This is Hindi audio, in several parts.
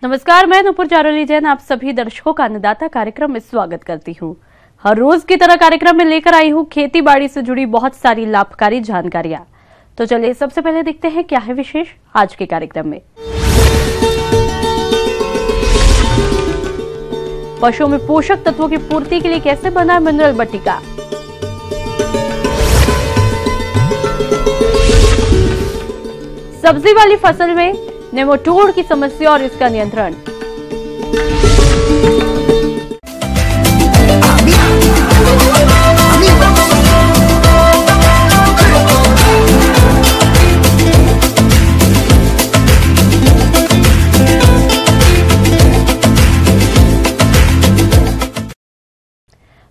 नमस्कार, मैं नुपुर जारोली जैन आप सभी दर्शकों का अन्नदाता कार्यक्रम में स्वागत करती हूं। हर रोज की तरह कार्यक्रम में लेकर आई हूं खेती बाड़ी से जुड़ी बहुत सारी लाभकारी जानकारियां। तो चलिए सबसे पहले देखते हैं क्या है विशेष आज के कार्यक्रम में। पशुओं में पोषक तत्वों की पूर्ति के लिए कैसे बनाए मिनरल बट्टिका। सब्जी वाली फसल में नेमाटोड की समस्या और इसका नियंत्रण।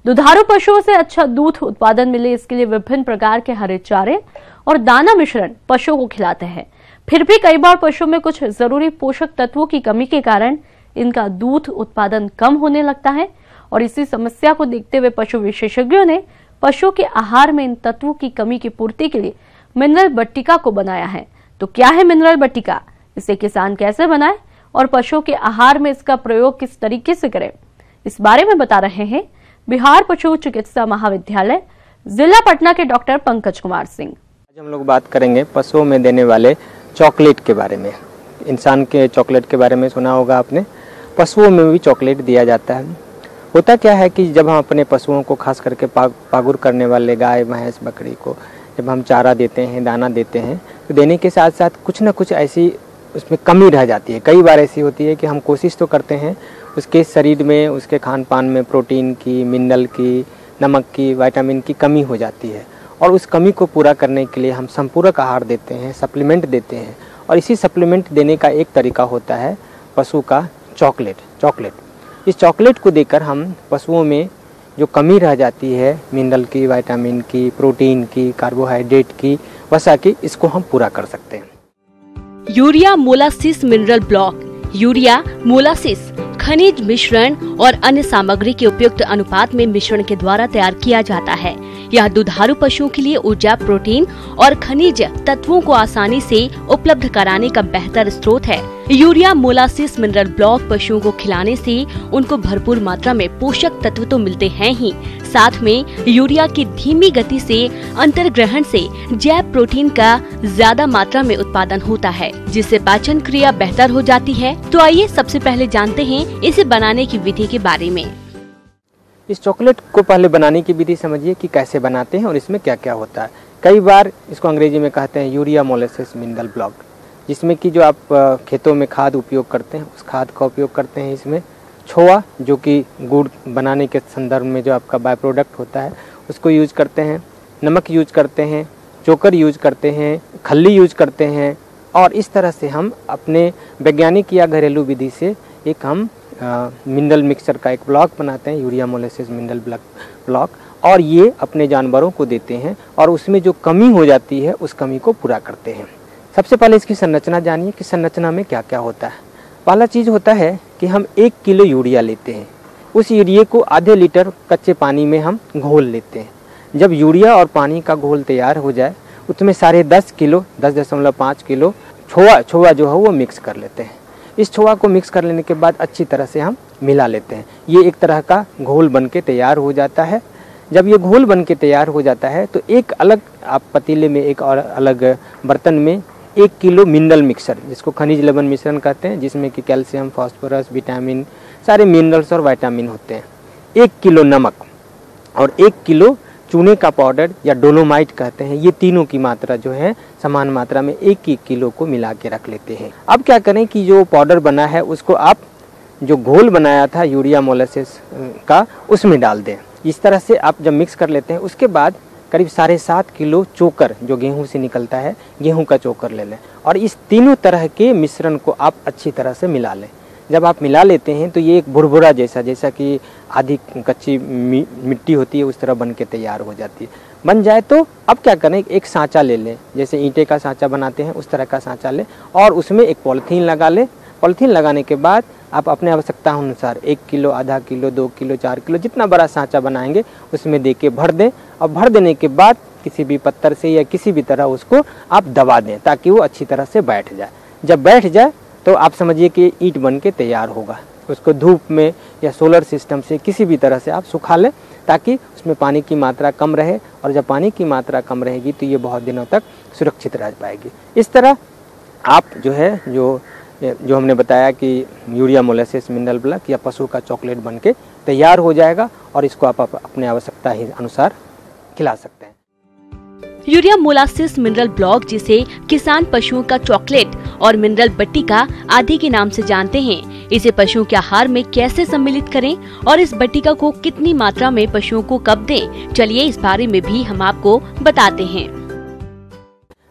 दुधारू पशुओं से अच्छा दूध उत्पादन मिले इसके लिए विभिन्न प्रकार के हरे चारे और दाना मिश्रण पशुओं को खिलाते हैं। फिर भी कई बार पशुओं में कुछ जरूरी पोषक तत्वों की कमी के कारण इनका दूध उत्पादन कम होने लगता है और इसी समस्या को देखते हुए पशु विशेषज्ञों ने पशुओं के आहार में इन तत्वों की कमी की पूर्ति के लिए मिनरल बट्टिका को बनाया है। तो क्या है मिनरल बट्टिका, इसे किसान कैसे बनाए और पशुओं के आहार में इसका प्रयोग किस तरीके से करें, इस बारे में बता रहे हैं बिहार पशु चिकित्सा महाविद्यालय जिला पटना के डॉक्टर पंकज कुमार सिंह। आज हम लोग बात करेंगे पशुओं में देने वाले चॉकलेट के बारे में। इंसान के चॉकलेट के बारे में सुना होगा आपने, पशुओं में भी चॉकलेट दिया जाता है। होता क्या है कि जब हम अपने पशुओं को खास करके पागुर करने वाले गाय भैंस बकरी को जब हम चारा देते हैं, दाना देते हैं, तो देने के साथ साथ कुछ ना कुछ ऐसी उसमें कमी रह जाती है। कई बार ऐसी होती है कि हम कोशिश तो करते हैं उसके शरीर में, उसके खान पान में प्रोटीन की, मिनरल की, नमक की, विटामिन की कमी हो जाती है और उस कमी को पूरा करने के लिए हम संपूरक आहार देते हैं, सप्लीमेंट देते हैं। और इसी सप्लीमेंट देने का एक तरीका होता है पशु का चॉकलेट। इस चॉकलेट को देकर हम पशुओं में जो कमी रह जाती है मिनरल की, विटामिन की, प्रोटीन की, कार्बोहाइड्रेट की, वसा की, इसको हम पूरा कर सकते हैं। Urea molasses mineral block. Urea molasses खनिज मिश्रण और अन्य सामग्री के उपयुक्त अनुपात में मिश्रण के द्वारा तैयार किया जाता है। यह दुधारू पशुओं के लिए ऊर्जा, प्रोटीन और खनिज तत्वों को आसानी से उपलब्ध कराने का बेहतर स्रोत है। यूरिया मोलासिस मिनरल ब्लॉक पशुओं को खिलाने से उनको भरपूर मात्रा में पोषक तत्व तो मिलते हैं ही, साथ में यूरिया की धीमी गति से अंतर्ग्रहण से जैव प्रोटीन का ज्यादा मात्रा में उत्पादन होता है, जिससे पाचन क्रिया बेहतर हो जाती है। तो आइए सबसे पहले जानते हैं इसे बनाने की विधि के बारे में। इस चॉकलेट को पहले बनाने की विधि समझिए कि कैसे बनाते हैं और इसमें क्या क्या होता है। कई बार इसको अंग्रेजी में कहते हैं यूरिया मोलासिस मिनरल ब्लॉक, जिसमें कि जो आप खेतों में खाद उपयोग करते हैं उस खाद का उपयोग करते हैं। इसमें छोआ, जो कि गुड़ बनाने के संदर्भ में जो आपका बाय प्रोडक्ट होता है, उसको यूज करते हैं, नमक यूज करते हैं, चोकर यूज करते हैं, खल्ली यूज करते हैं। और इस तरह से हम अपने वैज्ञानिक या घरेलू विधि से एक हम मिनरल मिक्सचर का एक ब्लॉक बनाते हैं, यूरिया मोलासिस मिनरल ब्लॉक, और ये अपने जानवरों को देते हैं और उसमें जो कमी हो जाती है उस कमी को पूरा करते हैं। सबसे पहले इसकी संरचना जानिए कि संरचना में क्या क्या होता है। पहला चीज़ होता है कि हम 1 किलो यूरिया लेते हैं, उस यूरिया को आधे लीटर कच्चे पानी में हम घोल लेते हैं। जब यूरिया और पानी का घोल तैयार हो जाए उसमें 10.5 किलो 10.5 किलो छोआ जो है वो मिक्स कर लेते हैं। इस छोआ को मिक्स कर लेने के बाद अच्छी तरह से हम मिला लेते हैं। ये एक तरह का घोल बन के तैयार हो जाता है। जब ये घोल बन के तैयार हो जाता है तो एक अलग आप पतीले में, एक और अलग बर्तन में 1 किलो मिनरल मिक्सर, जिसको खनिज लवण मिश्रण कहते हैं, जिसमें कि कैल्शियम, फास्फोरस, विटामिन, सारे मिनरल्स और विटामिन होते हैं, 1 किलो नमक और 1 किलो चूने का पाउडर या डोलोमाइट कहते हैं, ये तीनों की मात्रा जो है समान मात्रा में 1-1 किलो को मिला के रख लेते हैं। अब क्या करें कि जो पाउडर बना है उसको आप जो घोल बनाया था यूरिया मोलासिस का उसमें डाल दें। इस तरह से आप जब मिक्स कर लेते हैं उसके बाद करीब 7.5 किलो चोकर जो गेहूं से निकलता है, गेहूं का चोकर ले लें और इस तीनों तरह के मिश्रण को आप अच्छी तरह से मिला लें। जब आप मिला लेते हैं तो ये एक भुरभुरा जैसा कि आधी कच्ची मिट्टी होती है उस तरह बन के तैयार हो जाती है। बन जाए तो अब क्या करें, एक सांचा ले लें, जैसे ईंटे का सांचा बनाते हैं उस तरह का सांचा लें और उसमें एक पॉलीथीन लगा लें। पॉलीथीन लगाने के बाद आप अपने आवश्यकता अनुसार 1 किलो, आधा किलो, 2 किलो, 4 किलो, जितना बड़ा सांचा बनाएंगे उसमें दे के भर दें और भर देने के बाद किसी भी पत्थर से या किसी भी तरह उसको आप दबा दें ताकि वो अच्छी तरह से बैठ जाए। जब बैठ जाए तो आप समझिए कि ईंट बन के तैयार होगा। उसको धूप में या सोलर सिस्टम से किसी भी तरह से आप सुखा लें ताकि उसमें पानी की मात्रा कम रहे, और जब पानी की मात्रा कम रहेगी तो ये बहुत दिनों तक सुरक्षित रह पाएगी। इस तरह आप जो हमने बताया कि यूरिया मोलेसेस मिनरल ब्लॉक या पशु का चॉकलेट बन के तैयार हो जाएगा और इसको आप अपने आवश्यकता के अनुसार खिला सकते हैं। यूरिया मोलासिस मिनरल ब्लॉक, जिसे किसान पशुओं का चॉकलेट और मिनरल बट्टिका आदि के नाम से जानते हैं, इसे पशुओं के आहार में कैसे सम्मिलित करें और इस बट्टिका को कितनी मात्रा में पशुओं को कब दें, चलिए इस बारे में भी हम आपको बताते हैं।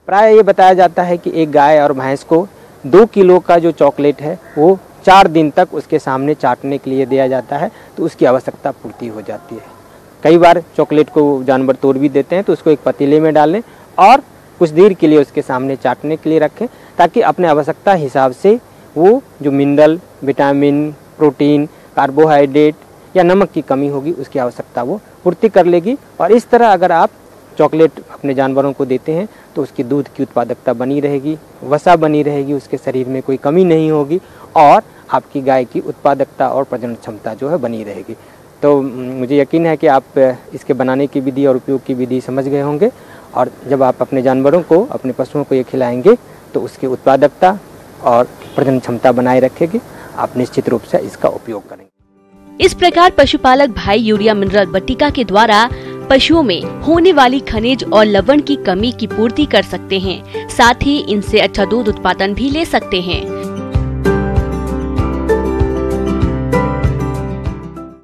प्राय ये बताया जाता है कि एक गाय और भैंस को 2 किलो का जो चॉकलेट है वो 4 दिन तक उसके सामने चाटने के लिए दिया जाता है, तो उसकी आवश्यकता पूर्ति हो जाती है। कई बार चॉकलेट को जानवर तोड़ भी देते हैं, तो उसको एक पतीले में डालें और कुछ देर के लिए उसके सामने चाटने के लिए रखें, ताकि अपने आवश्यकता हिसाब से वो जो मिनरल, विटामिन, प्रोटीन, कार्बोहाइड्रेट या नमक की कमी होगी उसकी आवश्यकता वो पूर्ति कर लेगी। और इस तरह अगर आप चॉकलेट अपने जानवरों को देते हैं तो उसकी दूध की उत्पादकता बनी रहेगी, वसा बनी रहेगी, उसके शरीर में कोई कमी नहीं होगी और आपकी गाय की उत्पादकता और प्रजनन क्षमता जो है बनी रहेगी। तो मुझे यकीन है कि आप इसके बनाने की विधि और उपयोग की विधि समझ गए होंगे, और जब आप अपने जानवरों को, अपने पशुओं को ये खिलाएंगे तो उसकी उत्पादकता और प्रजनन क्षमता बनाए रखेगी। आप निश्चित रूप से इसका उपयोग करेंगे। इस प्रकार पशुपालक भाई यूरिया मिनरल बट्टिका के द्वारा पशुओं में होने वाली खनिज और लवण की कमी की पूर्ति कर सकते हैं, साथ ही इनसे अच्छा दूध उत्पादन भी ले सकते हैं।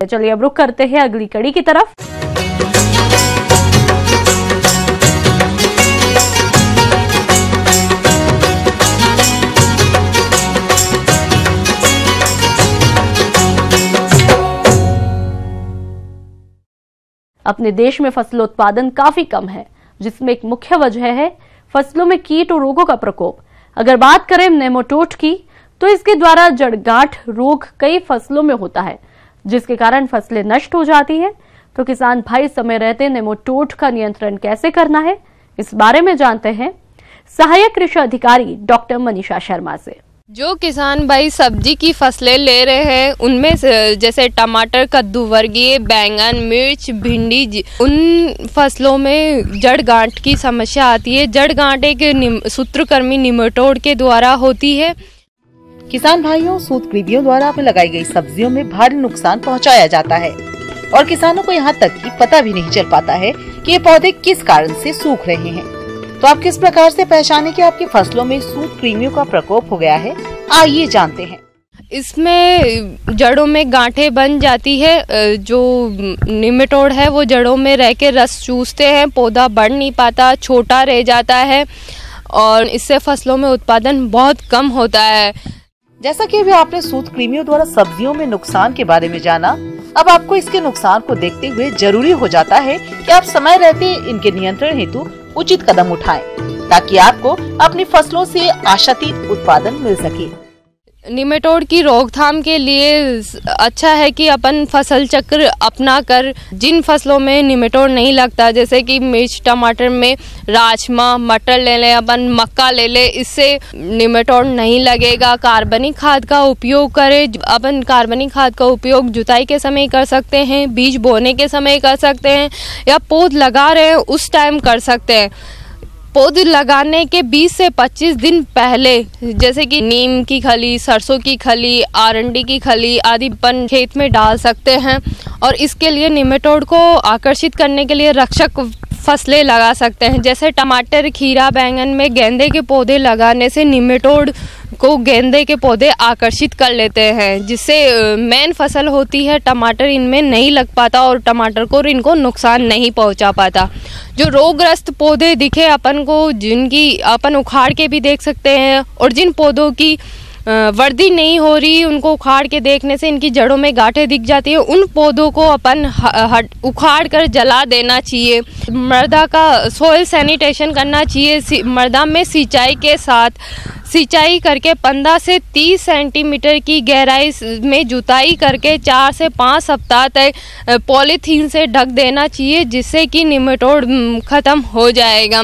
चलिए अब रुक करते हैं अगली कड़ी की तरफ। अपने देश में फसलोत्पादन काफी कम है, जिसमें एक मुख्य वजह है फसलों में कीट और रोगों का प्रकोप। अगर बात करें नेमाटोड की, तो इसके द्वारा जड़गांठ रोग कई फसलों में होता है, जिसके कारण फसलें नष्ट हो जाती हैं। तो किसान भाई समय रहते नेमाटोड का नियंत्रण कैसे करना है, इस बारे में जानते हैं सहायक कृषि अधिकारी डॉक्टर मनीषा शर्मा से। जो किसान भाई सब्जी की फसलें ले रहे हैं, उनमें जैसे टमाटर, कद्दू वर्गीय, बैंगन, मिर्च, भिंडी, उन फसलों में जड़ गांठ की समस्या आती है। जड़ गांठ एक सूत्रकृमि निमेटोड के द्वारा होती है। किसान भाइयों, सूत्रकृमियों द्वारा अपने लगाई गई सब्जियों में भारी नुकसान पहुंचाया जाता है और किसानों को यहाँ तक कि पता भी नहीं चल पाता है कि ये पौधे किस कारण से सूख रहे हैं। तो आप किस प्रकार से पहचाने कि आपकी फसलों में सूत्रकृमियों का प्रकोप हो गया है, आइए जानते हैं। इसमें जड़ों में गांठें बन जाती है। जो निमेटोड है वो जड़ों में रह के रस चूसते हैं, पौधा बढ़ नहीं पाता, छोटा रह जाता है और इससे फसलों में उत्पादन बहुत कम होता है। जैसा कि अभी आपने सूत्रकृमियों द्वारा सब्जियों में नुकसान के बारे में जाना, अब आपको इसके नुकसान को देखते हुए जरूरी हो जाता है कि आप समय रहते इनके नियंत्रण हेतु उचित कदम उठाएं, ताकि आपको अपनी फसलों से आशातीत उत्पादन मिल सके। निमेटोड की रोकथाम के लिए अच्छा है कि अपन फसल चक्र अपना कर जिन फसलों में निमेटोड नहीं लगता, जैसे कि मिर्च, टमाटर में राजमा, मटर ले लें, अपन मक्का ले लें, इससे निमेटोड नहीं लगेगा। कार्बनिक खाद का उपयोग करें। अपन कार्बनिक खाद का उपयोग जुताई के समय कर सकते हैं, बीज बोने के समय कर सकते हैं, या पौध लगा रहे हैं उस टाइम कर सकते हैं। पौधे लगाने के 20 से 25 दिन पहले, जैसे कि नीम की खली, सरसों की खली, आरंडी की खली आदि अपन खेत में डाल सकते हैं। और इसके लिए निमेटोड को आकर्षित करने के लिए रक्षक फसलें लगा सकते हैं। जैसे टमाटर, खीरा, बैंगन में गेंदे के पौधे लगाने से निमेटोड को गेंदे के पौधे आकर्षित कर लेते हैं, जिससे मेन फसल होती है टमाटर इनमें नहीं लग पाता और टमाटर को इनको नुकसान नहीं पहुंचा पाता। जो रोगग्रस्त पौधे दिखे अपन को, जिनकी अपन उखाड़ के भी देख सकते हैं, और जिन पौधों की वृद्धि नहीं हो रही, उनको उखाड़ के देखने से इनकी जड़ों में गांठें दिख जाती है, उन पौधों को अपन उखाड़ कर जला देना चाहिए। मृदा का सॉइल सैनिटेशन करना चाहिए। मृदा में सिंचाई के साथ सिंचाई करके 15 से 30 सेंटीमीटर की गहराई में जुताई करके 4 से 5 सप्ताह तक पॉलीथीन से ढक देना चाहिए, जिससे कि निमेटोड खत्म हो जाएगा।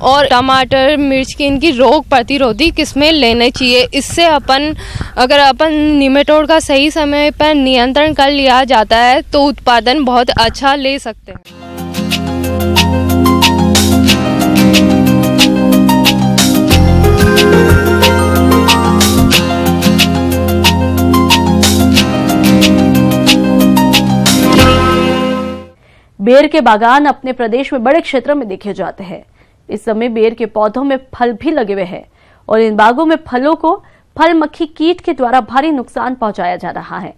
और टमाटर मिर्च की इनकी रोग प्रतिरोधी किस्में लेने चाहिए। इससे अगर अपन निमेटोड का सही समय पर नियंत्रण कर लिया जाता है तो उत्पादन बहुत अच्छा ले सकते हैं। बेर के बागान अपने प्रदेश में बड़े क्षेत्र में देखे जाते हैं। इस समय बेर के पौधों में फल भी लगे हुए हैं और इन बागों में फलों को फल मक्खी कीट के द्वारा भारी नुकसान पहुंचाया जा रहा है।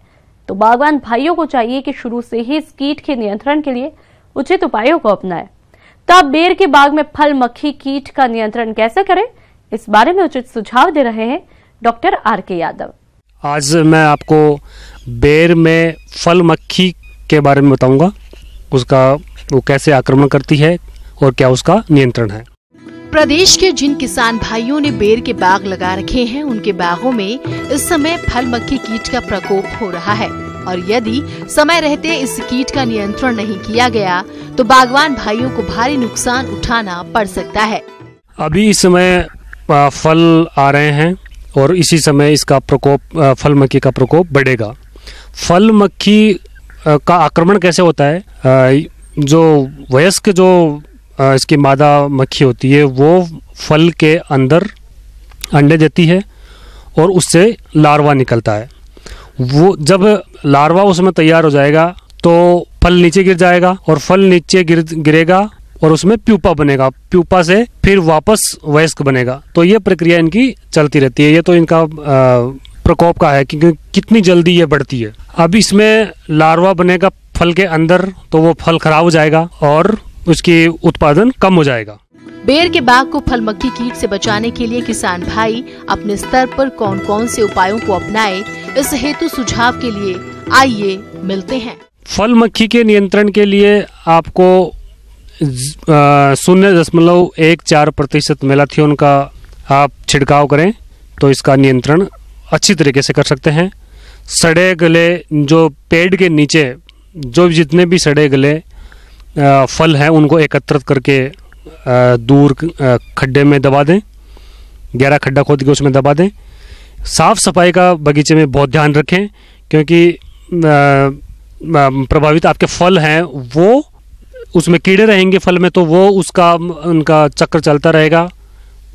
तो बागवान भाइयों को चाहिए कि शुरू से ही इस कीट के नियंत्रण के लिए उचित उपायों को अपनाएं। तो आप बेर के बाग में फल मक्खी कीट का नियंत्रण कैसे करें, इस बारे में उचित सुझाव दे रहे हैं डॉक्टर आर.के. यादव। आज मैं आपको बेर में फल मक्खी के बारे में बताऊंगा, उसका वो कैसे आक्रमण करती है और क्या उसका नियंत्रण है। प्रदेश के जिन किसान भाइयों ने बेर के बाग लगा रखे हैं, उनके बागों में इस समय फल मक्खी कीट का प्रकोप हो रहा है और यदि समय रहते इस कीट का नियंत्रण नहीं किया गया तो बागवान भाइयों को भारी नुकसान उठाना पड़ सकता है। अभी इस समय फल आ रहे हैं और इसी समय इसका प्रकोप, फल मक्खी का प्रकोप बढ़ेगा। फल मक्खी का आक्रमण कैसे होता है? जो वयस्क इसकी मादा मक्खी होती है वो फल के अंदर अंडे देती है और उससे लार्वा निकलता है। वो जब लार्वा उसमें तैयार हो जाएगा तो फल नीचे गिर जाएगा और फल नीचे गिरेगा और उसमें प्यूपा बनेगा। प्यूपा से फिर वापस वयस्क बनेगा। तो ये प्रक्रिया इनकी चलती रहती है। ये तो इनका प्रकोप का है क्योंकि कितनी जल्दी ये बढ़ती है। अब इसमें लार्वा बनेगा फल के अंदर तो वो फल खराब हो जाएगा और उसकी उत्पादन कम हो जाएगा। बेर के बाग को फल मक्खी कीट से बचाने के लिए किसान भाई अपने स्तर पर कौन कौन से उपायों को अपनाएं, इस हेतु सुझाव के लिए आइए मिलते हैं। फल मक्खी के नियंत्रण के लिए आपको 0.14% मेलाथियोन का आप छिड़काव करें तो इसका नियंत्रण अच्छी तरीके से कर सकते हैं। सड़े गले जो पेड़ के नीचे जो जितने भी सड़े गले फल हैं उनको एकत्रित करके दूर खड्डे में दबा दें, गहरा खड्डा खोद के उसमें दबा दें। साफ सफाई का बगीचे में बहुत ध्यान रखें क्योंकि प्रभावित आपके फल हैं वो उसमें कीड़े रहेंगे फल में, तो वो उनका चक्र चलता रहेगा।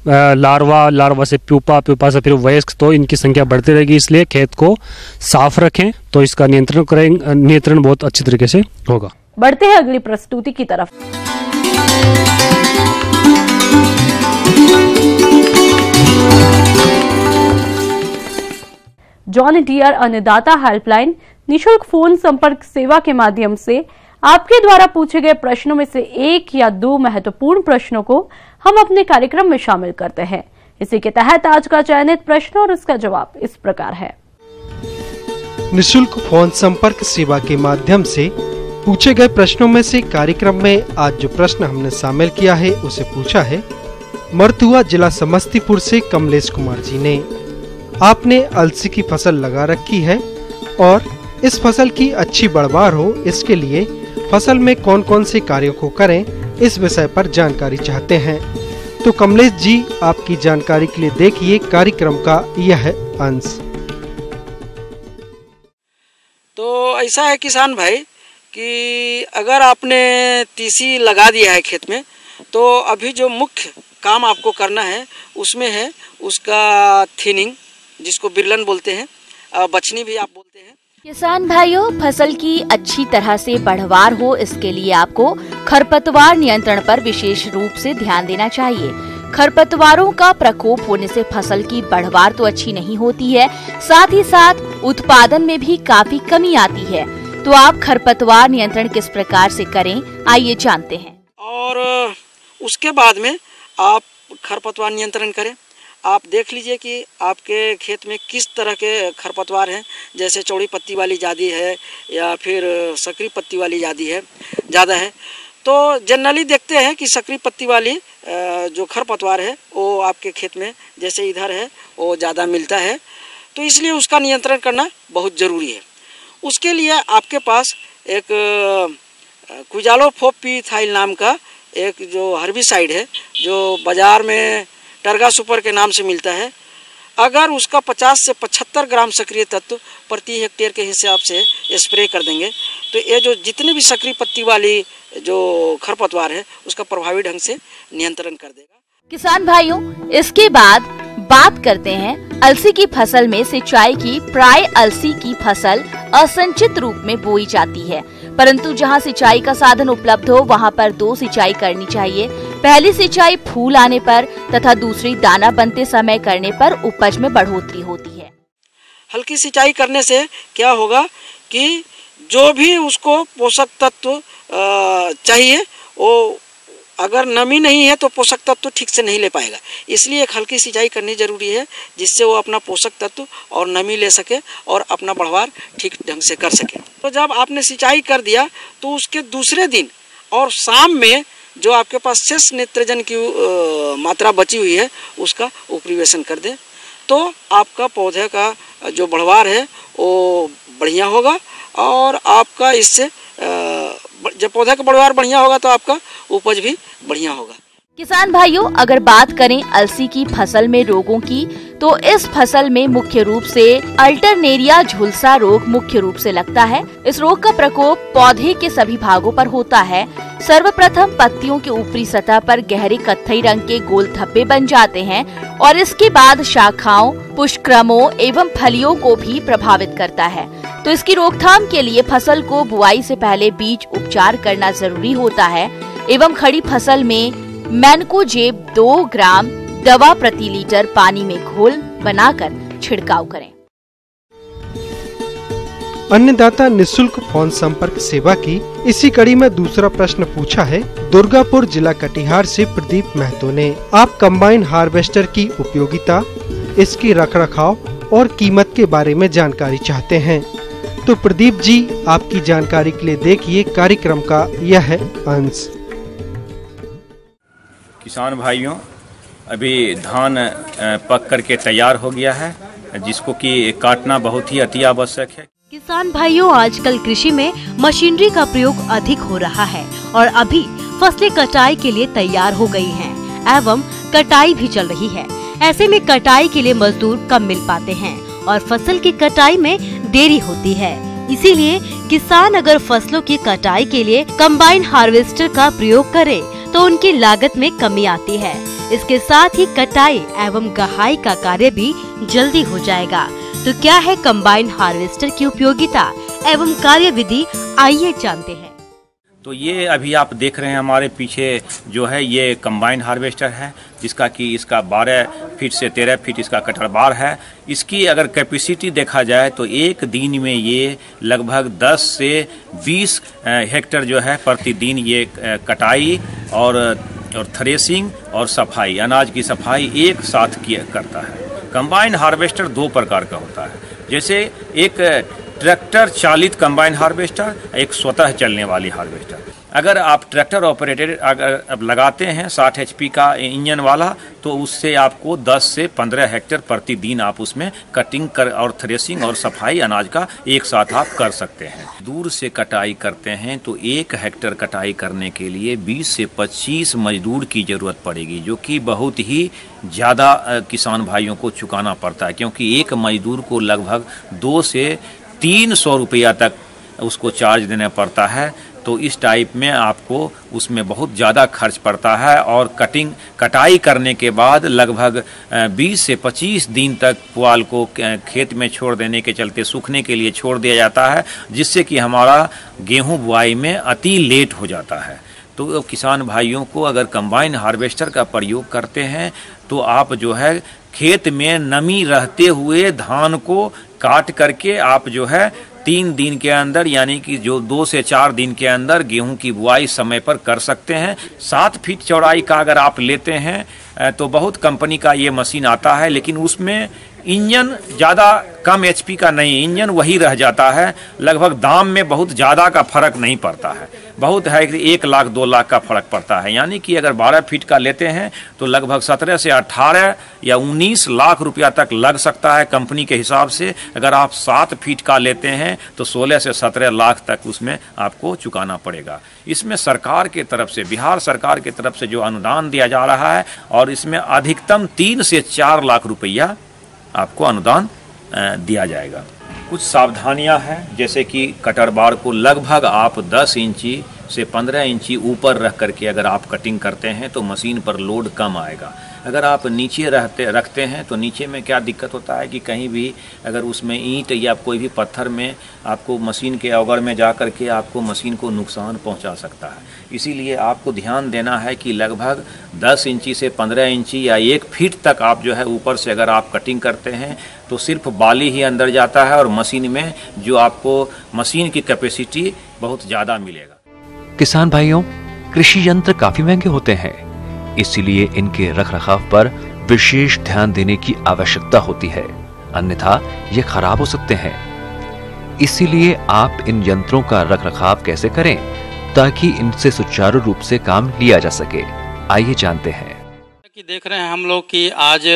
लार्वा से प्यूपा से फिर वयस्क, तो इनकी संख्या बढ़ती रहेगी। इसलिए खेत को साफ रखें तो इसका नियंत्रण बहुत अच्छी तरीके से होगा। बढ़ते हैं अगली प्रस्तुति की तरफ। जॉन डियर अन्नदाता हेल्पलाइन निशुल्क फोन संपर्क सेवा के माध्यम से आपके द्वारा पूछे गए प्रश्नों में से 1 या 2 महत्वपूर्ण प्रश्नों को हम अपने कार्यक्रम में शामिल करते हैं। इसी के तहत आज का चयनित प्रश्न और उसका जवाब इस प्रकार है। निशुल्क फोन संपर्क सेवा के माध्यम से पूछे गए प्रश्नों में से कार्यक्रम में आज जो प्रश्न हमने शामिल किया है उसे पूछा है मरथुआ, जिला समस्तीपुर से कमलेश कुमार जी ने। आपने अलसी की फसल लगा रखी है और इस फसल की अच्छी बढ़वार हो, इसके लिए फसल में कौन कौन से कार्यों को करें, इस विषय पर जानकारी चाहते हैं। तो कमलेश जी, आपकी जानकारी के लिए देखिए कार्यक्रम का यह अंश। तो ऐसा है किसान भाई कि अगर आपने तीसी लगा दिया है खेत में तो अभी जो मुख्य काम आपको करना है उसमें है उसका थिनिंग, जिसको बिरलन बोलते हैं, बछनी भी आप बोलते हैं। किसान भाइयों, फसल की अच्छी तरह से बढ़वार हो इसके लिए आपको खरपतवार नियंत्रण पर विशेष रूप से ध्यान देना चाहिए। खरपतवारों का प्रकोप होने से फसल की बढ़वार तो अच्छी नहीं होती है, साथ ही साथ उत्पादन में भी काफी कमी आती है। तो आप खरपतवार नियंत्रण किस प्रकार से करें, आइए जानते हैं। और उसके बाद में आप खरपतवार नियंत्रण करें। आप देख लीजिए कि आपके खेत में किस तरह के खरपतवार हैं, जैसे चौड़ी पत्ती वाली ज़्यादा है या फिर सकरी पत्ती वाली ज़्यादा है। तो जनरली देखते हैं कि सकरी पत्ती वाली जो खरपतवार है वो आपके खेत में जैसे इधर है वो ज़्यादा मिलता है, तो इसलिए उसका नियंत्रण करना बहुत ज़रूरी है। उसके लिए आपके पास एक क्विजालोफोप-पी-इथाइल नाम का एक जो हर्बिसाइड है जो बाज़ार में टर्गा सुपर के नाम से मिलता है, अगर उसका 50 से 75 ग्राम सक्रिय तत्व प्रति हेक्टेयर के हिसाब से स्प्रे कर देंगे तो ये जो जितने भी सक्रिय पत्ती वाली जो खरपतवार है उसका प्रभावी ढंग से नियंत्रण कर देगा। किसान भाइयों, इसके बाद बात करते हैं अलसी की फसल में सिंचाई की। प्राय अलसी की फसल असंचित रूप में बोई जाती है, परंतु जहां सिंचाई का साधन उपलब्ध हो वहां पर 2 सिंचाई करनी चाहिए। पहली सिंचाई फूल आने पर तथा दूसरी दाना बनते समय करने पर उपज में बढ़ोतरी होती है। हल्की सिंचाई करने से क्या होगा कि जो भी उसको पोषक तत्व चाहिए वो अगर नमी नहीं है तो पोषक तत्व ठीक से नहीं ले पाएगा, इसलिए एक हल्की सिंचाई करनी जरूरी है जिससे वो अपना पोषक तत्व और नमी ले सके और अपना बढ़वार ठीक ढंग से कर सके। तो जब आपने सिंचाई कर दिया तो उसके दूसरे दिन और शाम में जो आपके पास शेष नाइट्रोजन की मात्रा बची हुई है उसका उपरिवेशन कर दें तो आपका पौधे का जो बढ़वार है वो बढ़िया होगा और आपका इससे जब पौधे का बढ़वार बढ़िया होगा तो आपका उपज भी बढ़िया होगा। किसान भाइयों, अगर बात करें अलसी की फसल में रोगों की तो इस फसल में मुख्य रूप से अल्टरनेरिया झुलसा रोग मुख्य रूप से लगता है। इस रोग का प्रकोप पौधे के सभी भागों पर होता है। सर्वप्रथम पत्तियों के ऊपरी सतह पर गहरे कत्थई रंग के गोल धब्बे बन जाते हैं और इसके बाद शाखाओं, पुष्पक्रमों एवं फलियों को भी प्रभावित करता है। तो इसकी रोकथाम के लिए फसल को बुआई से पहले बीज उपचार करना जरूरी होता है एवं खड़ी फसल में मैनकोजेब 2 ग्राम दवा प्रति लीटर पानी में घोल बनाकर छिड़काव करें। अन्नदाता निःशुल्क फोन संपर्क सेवा की इसी कड़ी में दूसरा प्रश्न पूछा है दुर्गापुर जिला कटिहार से प्रदीप महतो ने। आप कंबाइन हार्वेस्टर की उपयोगिता, इसकी रखरखाव और कीमत के बारे में जानकारी चाहते हैं। तो प्रदीप जी, आपकी जानकारी के लिए देखिए कार्यक्रम का यह है अंश। किसान भाइयों, अभी धान पक करके तैयार हो गया है जिसको कि काटना बहुत ही अति आवश्यक है। किसान भाइयों, आजकल कृषि में मशीनरी का प्रयोग अधिक हो रहा है और अभी फसलें कटाई के लिए तैयार हो गई हैं एवं कटाई भी चल रही है। ऐसे में कटाई के लिए मजदूर कम मिल पाते हैं और फसल की कटाई में देरी होती है। इसीलिए किसान अगर फसलों की कटाई के लिए कंबाइन हार्वेस्टर का प्रयोग करे तो उनकी लागत में कमी आती है। इसके साथ ही कटाई एवं गहाई का कार्य भी जल्दी हो जाएगा। तो क्या है कंबाइन हार्वेस्टर की उपयोगिता एवं कार्यविधि, आइए जानते हैं। तो ये अभी आप देख रहे हैं हमारे पीछे जो है ये कंबाइन हार्वेस्टर है जिसका कि इसका 12 फीट से 13 फीट इसका कटर बार है। इसकी अगर कैपेसिटी देखा जाए तो एक दिन में ये लगभग 10 से 20 हेक्टेयर जो है प्रतिदिन ये कटाई और थ्रेसिंग और सफाई, अनाज की सफाई एक साथ करता है। कंबाइन हार्वेस्टर 2 प्रकार का होता है, जैसे एक ट्रैक्टर चालित कंबाइन हार्वेस्टर, एक स्वतः चलने वाली हार्वेस्टर। अगर आप ट्रैक्टर ऑपरेटेड अगर अब लगाते हैं 60 HP का इंजन वाला तो उससे आपको 10 से 15 हेक्टेयर प्रतिदिन आप उसमें कटिंग कर और थ्रेसिंग और सफाई अनाज का एक साथ आप कर सकते हैं। दूर से कटाई करते हैं तो 1 हेक्टेयर कटाई करने के लिए 20 से 25 मजदूर की ज़रूरत पड़ेगी, जो कि बहुत ही ज़्यादा किसान भाइयों को चुकाना पड़ता है, क्योंकि एक मजदूर को लगभग 200 से 300 रुपया तक उसको चार्ज देना पड़ता है। तो इस टाइप में आपको उसमें बहुत ज़्यादा खर्च पड़ता है और कटाई करने के बाद लगभग 20 से 25 दिन तक पुआल को खेत में छोड़ देने के चलते सूखने के लिए छोड़ दिया जाता है, जिससे कि हमारा गेहूं बुआई में अति लेट हो जाता है। तो किसान भाइयों को अगर कंबाइन हार्वेस्टर का प्रयोग करते हैं तो आप जो है खेत में नमी रहते हुए धान को काट करके आप जो है 3 दिन के अंदर, यानी कि जो 2 से 4 दिन के अंदर गेहूं की बुआई समय पर कर सकते हैं। 7 फीट चौड़ाई का अगर आप लेते हैं तो बहुत कंपनी का ये मशीन आता है, लेकिन उसमें इंजन ज़्यादा कम एचपी का नहीं, इंजन वही रह जाता है। लगभग दाम में बहुत ज़्यादा का फर्क नहीं पड़ता है, बहुत है कि 1 लाख 2 लाख का फर्क पड़ता है। यानी कि अगर 12 फीट का लेते हैं तो लगभग 17 से 18 या 19 लाख रुपया तक लग सकता है कंपनी के हिसाब से। अगर आप 7 फीट का लेते हैं तो 16 से 17 लाख तक उसमें आपको चुकाना पड़ेगा। इसमें सरकार के तरफ से, बिहार सरकार की तरफ से जो अनुदान दिया जा रहा है, और इसमें अधिकतम 3 से 4 लाख रुपया आपको अनुदान दिया जाएगा। कुछ सावधानियां हैं, जैसे कि कटर बार को लगभग आप 10 इंची से 15 इंची ऊपर रख करके अगर आप कटिंग करते हैं तो मशीन पर लोड कम आएगा। अगर आप नीचे रखते हैं तो नीचे में क्या दिक्कत होता है कि कहीं भी अगर उसमें ईंट या कोई भी पत्थर में आपको मशीन के अवगढ़ में जा करके आपको मशीन को नुकसान पहुंचा सकता है। इसीलिए आपको ध्यान देना है कि लगभग 10 इंची से 15 इंची या 1 फीट तक आप जो है ऊपर से अगर आप कटिंग करते हैं तो सिर्फ बाली ही अंदर जाता है और मशीन में जो आपको मशीन की कैपेसिटी बहुत ज़्यादा मिलेगा। किसान भाइयों, कृषि यंत्र काफी महंगे होते हैं, इसीलिए इनके रखरखाव पर विशेष ध्यान देने की आवश्यकता होती है, अन्यथा ये खराब हो सकते हैं। इसीलिए आप इन यंत्रों का रखरखाव कैसे करें ताकि इनसे सुचारू रूप से काम लिया जा सके, आइए जानते हैं। कि देख रहे हैं हम लोग कि आज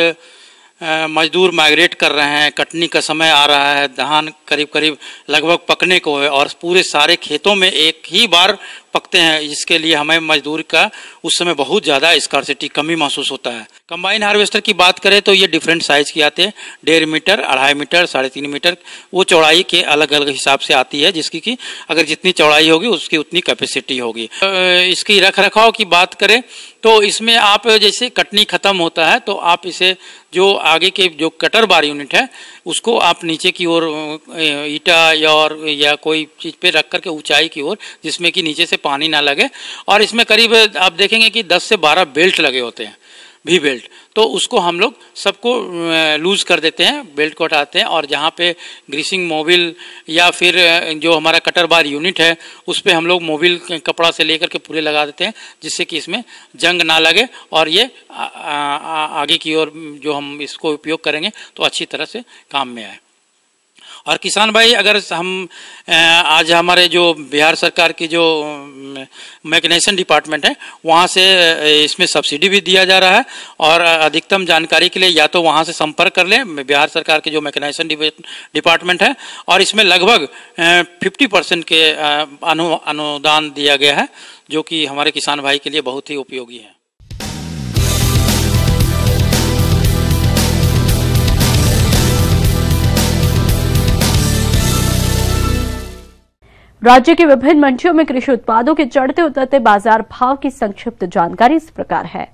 मजदूर माइग्रेट कर रहे हैं, कटनी का समय आ रहा है, धान करीब करीब लगभग पकने को है और पूरे सारे खेतों में एक ही बार पकते हैं। इसके लिए हमें मजदूर का उस समय बहुत ज़्यादा स्कार्सिटी, कमी महसूस होता है। कंबाइन हार्वेस्टर की बात करें तो ये डिफरेंट साइज़ की आते हैं, 1.5 मीटर, 2.5 मीटर, 3.5 मीटर, वो चौड़ाई के अलग अलग हिसाब से आती है, जिसकी कि अगर जितनी चौड़ाई होगी उसकी उतनी कैपेसिटी होगी। इसकी रख रखाव की बात करें तो इसमें आप जैसे कटनी ख़त्म होता है तो आप इसे जो आगे के जो कटर बार यूनिट है उसको आप नीचे की ओर ईटा या कोई चीज़ पे रख करके ऊंचाई की ओर, जिसमें कि नीचे से पानी ना लगे, और इसमें करीब आप देखेंगे कि 10 से 12 बेल्ट लगे होते हैं, भी बेल्ट, तो उसको हम लोग सबको लूज कर देते हैं, बेल्ट को हटाते हैं, और जहाँ पे ग्रीसिंग मोबिल या फिर जो हमारा कटर बार यूनिट है उस पे हम लोग मोबिल कपड़ा से लेकर के पूरे लगा देते हैं, जिससे कि इसमें जंग ना लगे और ये आगे की ओर जो हम इसको उपयोग करेंगे तो अच्छी तरह से काम में आए। और किसान भाई, अगर हम आज हमारे जो बिहार सरकार की जो मैकेनाइजेशन डिपार्टमेंट है वहाँ से इसमें सब्सिडी भी दिया जा रहा है, और अधिकतम जानकारी के लिए या तो वहाँ से संपर्क कर लें, बिहार सरकार के जो मैकेनाइजेशन डिपार्टमेंट है, और इसमें लगभग 50% के अनुदान दिया गया है, जो कि हमारे किसान भाई के लिए बहुत ही उपयोगी है। राज्य की विभिन्न मंडियों में कृषि उत्पादों के चढ़ते उतरते बाजार भाव की संक्षिप्त जानकारी इस प्रकार है।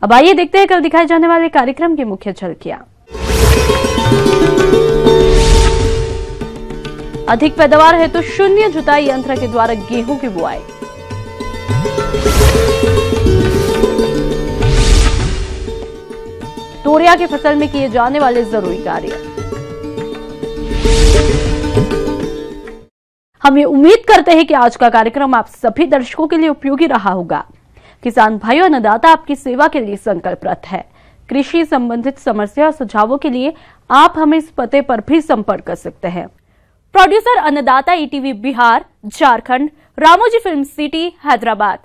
अब आइए देखते हैं कल दिखाए जाने वाले कार्यक्रम की मुख्य झलकियां। अधिक पैदावार है तो शून्य जुताई यंत्र के द्वारा गेहूं की बुआई। तोरिया की फसल में किए जाने वाले जरूरी कार्य। हम ये उम्मीद करते हैं कि आज का कार्यक्रम आप सभी दर्शकों के लिए उपयोगी रहा होगा। किसान भाइयों, अन्नदाता आपकी सेवा के लिए संकल्परत है। कृषि संबंधित समस्या और सुझावों के लिए आप हमें इस पते पर भी संपर्क कर सकते हैं। प्रोड्यूसर अन्नदाता ETV Bihar, Jharkhand, Ramoji film city, Hyderabad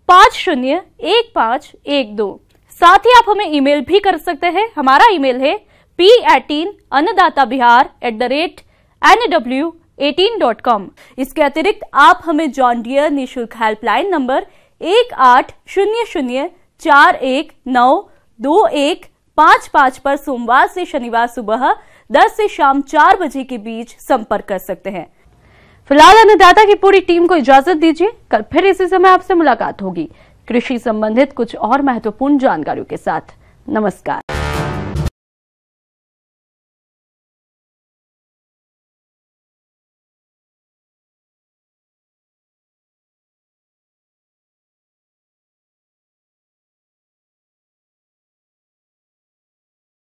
501512। साथ ही आप हमें ईमेल भी कर सकते हैं। हमारा ईमेल है p18annadatabihar@nw18.com। इसके अतिरिक्त आप हमें जॉन डियर निःशुल्क हेल्पलाइन नंबर 180041922155 पर सोमवार से शनिवार सुबह 10 से शाम 4 बजे के बीच संपर्क कर सकते हैं। फिलहाल अन्नदाता की पूरी टीम को इजाजत दीजिए। कल फिर इसी समय आपसे मुलाकात होगी कृषि संबंधित कुछ और महत्वपूर्ण जानकारियों के साथ। नमस्कार।